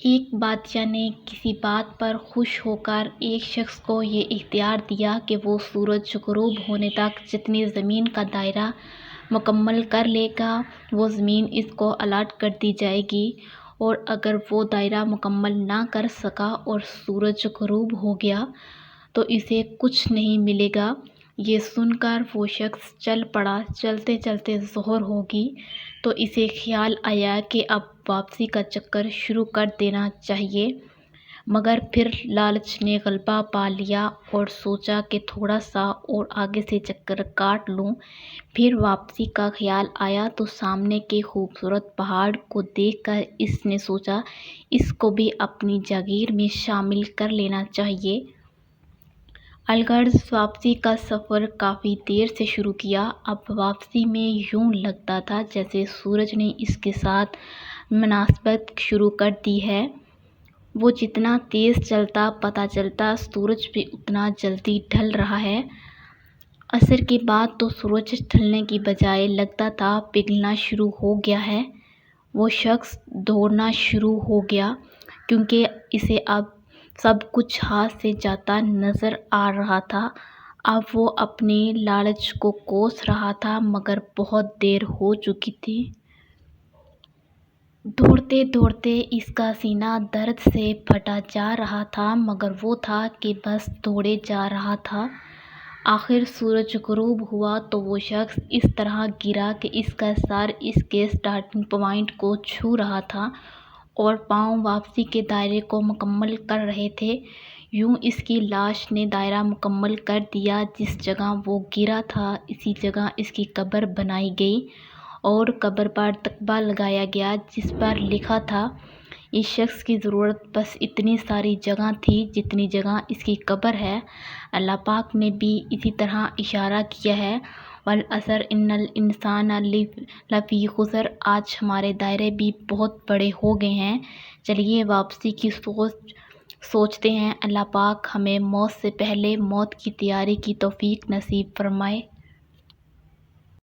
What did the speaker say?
ایک بادشاہ نے کسی بات پر خوش ہو کر ایک شخص کو یہ اختیار دیا کہ وہ سورج غروب ہونے تک جتنی زمین کا دائرہ مکمل کر لے گا وہ زمین اس کو الاٹ کر دی جائے گی، اور اگر وہ دائرہ مکمل نہ کر سکا اور سورج غروب ہو گیا تو اسے کچھ نہیں ملے گا۔ یہ سن کر وہ شخص چل پڑا۔ چلتے چلتے ظہر ہوگی تو اسے خیال آیا کہ اب واپسی کا چکر شروع کر دینا چاہیے، مگر پھر لالچ نے غلبہ پا لیا اور سوچا کہ تھوڑا سا اور آگے سے چکر کاٹ لوں۔ پھر واپسی کا خیال آیا تو سامنے کے خوبصورت پہاڑ کو دیکھ کر اس نے سوچا اس کو بھی اپنی جاگیر میں شامل کر لینا چاہیے۔ الغرض واپسی کا سفر کافی دیر سے شروع کیا۔ اب واپسی میں یوں لگتا تھا جیسے سورج نے اس کے ساتھ مناسبت شروع کر دی ہے۔ وہ جتنا تیز چلتا پتہ چلتا سورج بھی اتنا جلدی ڈھل رہا ہے۔ عصر کے بعد تو سورج ڈھلنے کی بجائے لگتا تھا پگھلنا شروع ہو گیا ہے۔ وہ شخص دوڑنا شروع ہو گیا کیونکہ اسے اب سب کچھ ہاتھ سے جاتا نظر آ رہا تھا۔ اب وہ اپنے لالچ کو کوس رہا تھا مگر بہت دیر ہو چکی تھی۔ دوڑتے دوڑتے اس کا سینہ درد سے پھٹا جا رہا تھا مگر وہ تھا کہ بس دوڑے جا رہا تھا۔ آخر سورج غروب ہوا تو وہ شخص اس طرح گرا کہ اس کا سر اس کے سٹارٹنگ پوائنٹ کو چھو رہا تھا اور پاؤں واپسی کے دائرے کو مکمل کر رہے تھے۔ یوں اس کی لاش نے دائرہ مکمل کر دیا۔ جس جگہ وہ گرا تھا اسی جگہ اس کی قبر بنائی گئی اور قبر پر تکبہ لگایا گیا جس پر لکھا تھا اس شخص کی ضرورت بس اتنی ساری جگہ تھی جتنی جگہ اس کی قبر ہے۔ اللہ پاک نے بھی اسی طرح اشارہ کیا ہے والعصر ان الانسان لفی خسر۔ آج ہمارے دائرے بھی بہت بڑے ہو گئے ہیں، چلیے واپسی کی سوچتے ہیں۔ اللہ پاک ہمیں موت سے پہلے موت کی تیاری کی توفیق نصیب فرمائے۔